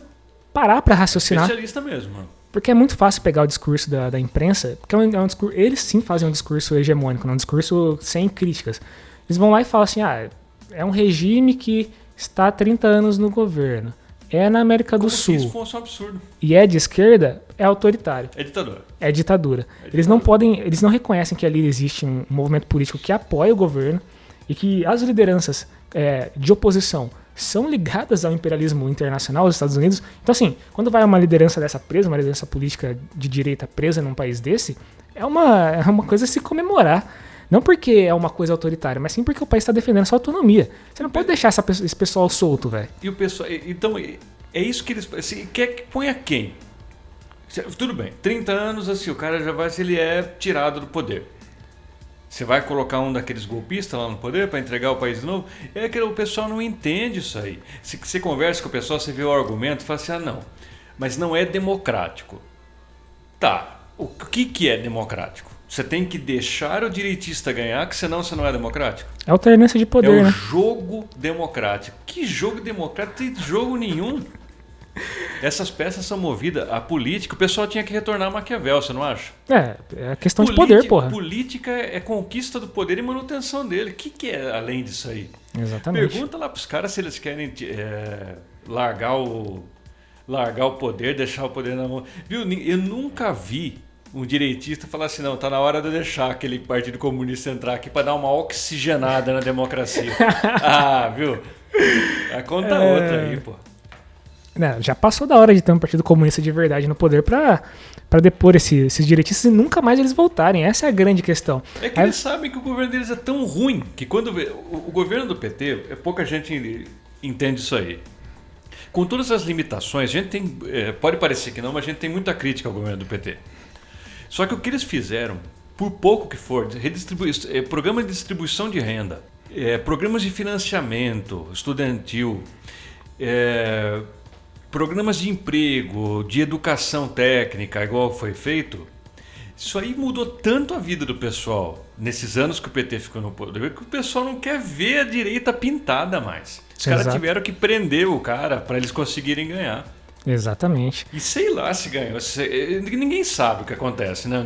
parar para raciocinar. Especialista mesmo, mano. Porque é muito fácil pegar o discurso da imprensa, porque um discurso, eles sim fazem um discurso hegemônico, um discurso sem críticas. Eles vão lá e falam assim, é um regime que está há 30 anos no governo. É na América do Sul. Isso fosse um absurdo. E é de esquerda, é autoritário. É ditadura. É ditadura. Eles não reconhecem que ali existe um movimento político que apoia o governo e que as lideranças de oposição são ligadas ao imperialismo internacional dos Estados Unidos. Então, assim, quando vai uma liderança dessa presa, uma liderança política de direita presa num país desse, é uma coisa a se comemorar. Não porque é uma coisa autoritária, mas sim porque o país está defendendo sua autonomia. Você não pode deixar esse pessoal solto, velho. E o pessoal... Então, é isso que eles... Assim, quer que ponha quem? Tudo bem, 30 anos, assim, o cara já vai... Se ele é tirado do poder. Você vai colocar um daqueles golpistas lá no poder para entregar o país de novo? É que o pessoal não entende isso aí. Se você conversa com o pessoal, você vê o argumento e fala assim, não, mas não é democrático. Tá, o que é democrático? Você tem que deixar o direitista ganhar, que senão você não é democrático? É alternância de poder, né? É um jogo democrático. Que jogo democrático? Não tem jogo nenhum. Essas peças são movidas à política. O pessoal tinha que retornar a Maquiavel, você não acha? É questão de poder, porra. Política é conquista do poder e manutenção dele. O que é além disso aí? Exatamente. Pergunta lá pros caras se eles querem largar o poder, deixar o poder na mão. Viu? Eu nunca vi um direitista falar assim, não, tá na hora de eu deixar aquele Partido Comunista entrar aqui para dar uma oxigenada na democracia. Viu? A conta outra aí, pô. Não, já passou da hora de ter um Partido Comunista de verdade no poder pra depor esses direitistas e nunca mais eles voltarem. Essa é a grande questão. É que eles sabem que o governo deles é tão ruim que quando o governo do PT, pouca gente entende isso aí. Com todas as limitações, a gente tem, pode parecer que não, mas a gente tem muita crítica ao governo do PT. Só que o que eles fizeram, por pouco que for, programa de distribuição de renda, programas de financiamento estudantil, programas de emprego, de educação técnica, igual foi feito, isso aí mudou tanto a vida do pessoal nesses anos que o PT ficou no poder, que o pessoal não quer ver a direita pintada mais. Os caras tiveram que prender o cara para eles conseguirem ganhar. Exatamente. E sei lá se ganhou. Ninguém sabe o que acontece, né?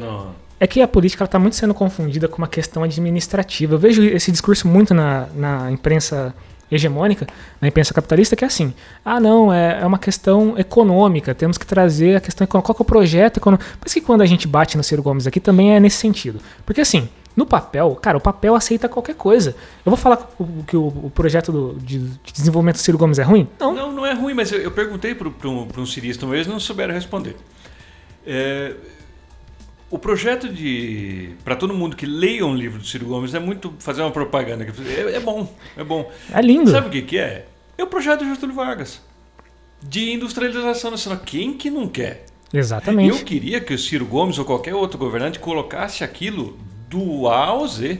É que a política está muito sendo confundida com uma questão administrativa. Eu vejo esse discurso muito na imprensa hegemônica, na imprensa capitalista, que é assim, não, é uma questão econômica, temos que trazer a questão econômica, qual que é o projeto econômico. Por isso que quando a gente bate no Ciro Gomes aqui também é nesse sentido. Porque assim, no papel, cara, o papel aceita qualquer coisa. Eu vou falar que o projeto de desenvolvimento do Ciro Gomes é ruim? Não. Não é ruim, mas eu perguntei para um cirista uma vez e não souberam responder. O projeto para todo mundo que leia um livro do Ciro Gomes é muito fazer uma propaganda. É bom. É lindo. Sabe o que é? É o projeto de Getúlio Vargas. De industrialização nacional. Quem que não quer? Exatamente. Eu queria que o Ciro Gomes ou qualquer outro governante colocasse aquilo do A ao Z.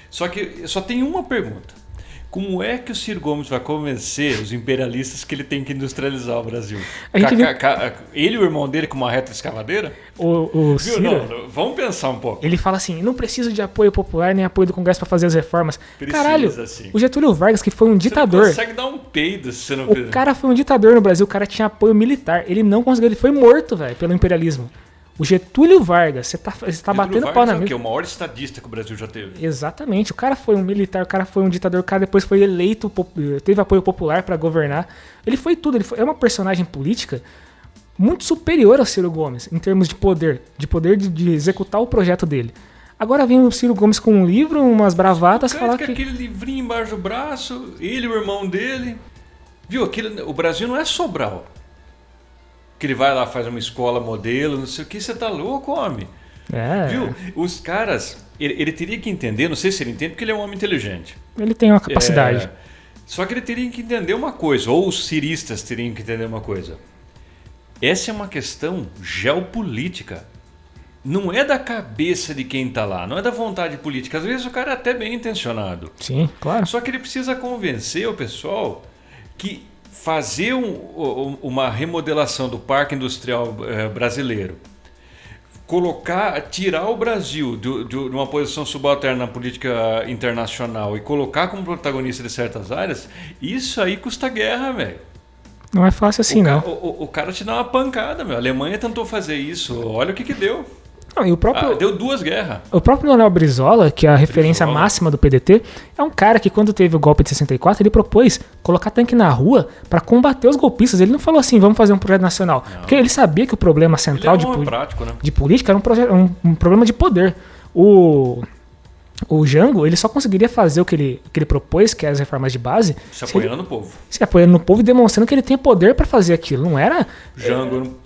Só que só tem uma pergunta. Como é que o Ciro Gomes vai convencer os imperialistas que ele tem que industrializar o Brasil? Ele e o irmão dele com uma reta escavadeira? O Ciro, não, vamos pensar um pouco. ele fala assim, não preciso de apoio popular nem apoio do Congresso para fazer as reformas. Caralho, Sim. o Getúlio Vargas, que foi um ditador. Você não consegue dar um peido se você não O cara foi um ditador no Brasil, o cara tinha apoio militar. Ele não conseguiu, ele foi morto, velho, pelo imperialismo. O Getúlio Vargas, você tá batendo pau na mesa. É o maior estadista que o Brasil já teve. Exatamente, o cara foi um militar, o cara foi um ditador, o cara depois foi eleito, teve apoio popular pra governar. Ele foi tudo, é uma personagem política muito superior ao Ciro Gomes, em termos de poder de executar o projeto dele. Agora vem o Ciro Gomes com um livro, umas bravatas, falar que... aquele livrinho embaixo do braço, ele e o irmão dele... Viu, o Brasil não é Sobral. Que ele vai lá, faz uma escola modelo, não sei o que, você tá louco, homem. Viu? Os caras, ele teria que entender, não sei se ele entende, porque ele é um homem inteligente. Ele tem uma capacidade. Só que ele teria que entender uma coisa, ou os ciristas teriam que entender uma coisa. Essa é uma questão geopolítica. Não é da cabeça de quem tá lá, não é da vontade política. Às vezes o cara é até bem intencionado. Sim, claro. Só que ele precisa convencer o pessoal que fazer uma remodelação do parque industrial brasileiro, tirar o Brasil de uma posição subalterna na política internacional e colocar como protagonista de certas áreas, isso aí custa guerra, velho. Não é fácil assim, não. O cara te dá uma pancada, meu. A Alemanha tentou fazer isso, olha o que deu. Não, e o próprio, deu 2 guerras. O próprio Leonel Brizola, que é a referência máxima do PDT, é um cara que quando teve o golpe de 64, ele propôs colocar tanque na rua para combater os golpistas. Ele não falou assim, vamos fazer um projeto nacional. Não. Porque ele sabia que o problema central prático, né? de política era um problema de poder. O Jango, ele só conseguiria fazer o que ele propôs, que é as reformas de base, se apoiando no povo. Se apoiando no povo e demonstrando que ele tem poder para fazer aquilo. Não era... Jango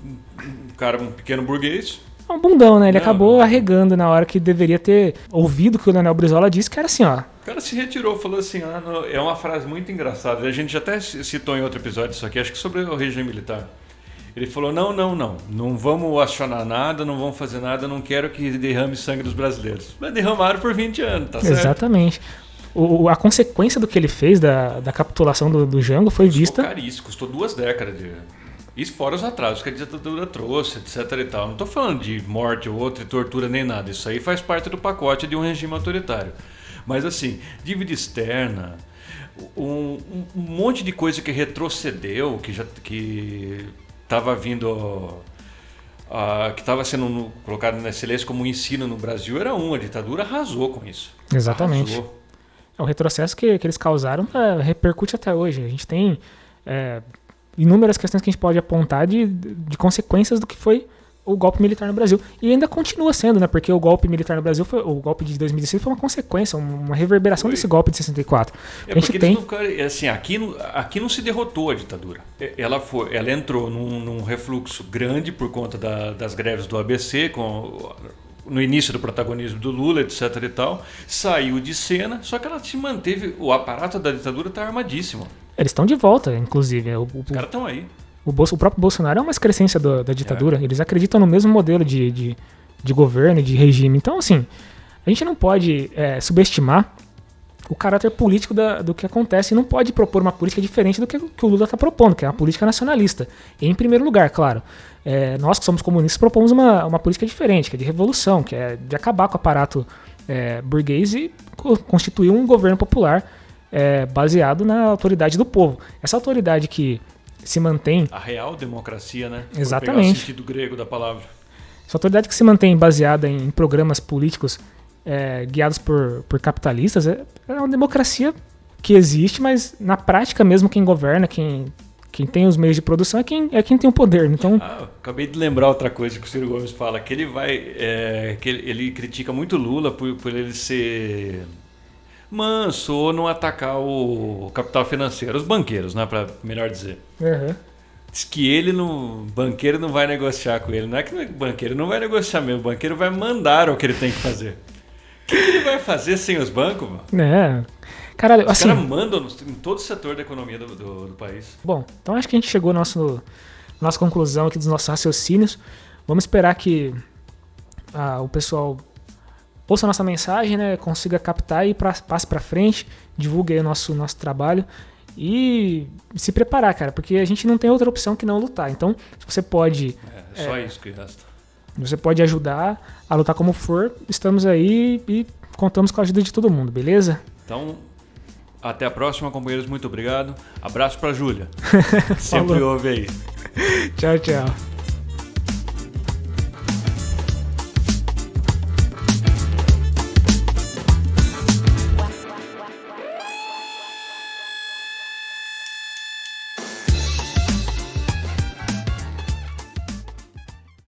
era um pequeno burguês. É um bundão, né? Ele acabou arregando na hora que deveria ter ouvido o que o Leonel Brizola disse, que era assim, ó. O cara se retirou, falou assim, é uma frase muito engraçada. A gente já até citou em outro episódio isso aqui, acho que sobre o regime militar. Ele falou, não vamos acionar nada, não vamos fazer nada, não quero que derrame sangue dos brasileiros. Mas derramaram por 20 anos, tá certo? Exatamente. A consequência do que ele fez, da capitulação do Jango, foi vista... Custou caríssimo, custou 2 décadas Isso fora os atrasos que a ditadura trouxe, etc e tal. Não estou falando de morte ou outra, tortura nem nada. Isso aí faz parte do pacote de um regime autoritário. Mas assim, dívida externa, um monte de coisa que retrocedeu, que estava vindo, que estava sendo colocado na excelência como um ensino no Brasil, era a ditadura arrasou com isso. Exatamente. Arrasou. O retrocesso que eles causaram repercute até hoje. A gente tem... inúmeras questões que a gente pode apontar de consequências do que foi o golpe militar no Brasil. E ainda continua sendo, né? Porque o golpe militar no Brasil, o golpe de 2016 foi uma consequência, uma reverberação desse golpe de 64. A gente tem... assim, aqui não se derrotou a ditadura. Ela entrou num refluxo grande por conta das greves do ABC, no início do protagonismo do Lula, etc e tal. Saiu de cena, só que ela se manteve... O aparato da ditadura está armadíssimo. Eles estão de volta, inclusive. Os caras estão aí. O próprio Bolsonaro é uma excrescência da ditadura. Eles acreditam no mesmo modelo de governo, de regime. Então, assim, a gente não pode subestimar o caráter político do que acontece e não pode propor uma política diferente do que o Lula está propondo, que é uma política nacionalista. Em primeiro lugar, claro. Nós que somos comunistas propomos uma política diferente, que é de revolução, que é de acabar com o aparato burguês e constituir um governo popular baseado na autoridade do povo. Essa autoridade que se mantém... A real democracia, né? Exatamente. Por pegar o sentido grego da palavra. Essa autoridade que se mantém baseada em programas políticos guiados por capitalistas é uma democracia que existe, mas na prática mesmo quem governa, quem tem os meios de produção é quem tem o poder. Então... acabei de lembrar outra coisa que o Ciro Gomes fala, que ele ele critica muito Lula por ele ser... manso ou não atacar o capital financeiro, os banqueiros, né, para melhor dizer. Uhum. Diz que banqueiro não vai negociar com ele. Não é que o banqueiro não vai negociar mesmo, o banqueiro vai mandar o que ele tem que fazer. O que ele vai fazer sem os bancos, mano? Caralho, os caras mandam em todo o setor da economia do país. Bom, então acho que a gente chegou à nossa conclusão aqui dos nossos raciocínios. Vamos esperar que o pessoal ouça a nossa mensagem, né? Consiga captar e passe pra frente, divulgue aí o nosso trabalho e se preparar, cara, porque a gente não tem outra opção que não lutar. Então, se você pode... É só isso que resta. Você pode ajudar a lutar como for, estamos aí e contamos com a ajuda de todo mundo, beleza? Então, até a próxima, companheiros. Muito obrigado. Abraço pra Júlia. Sempre ouve aí. Tchau, tchau.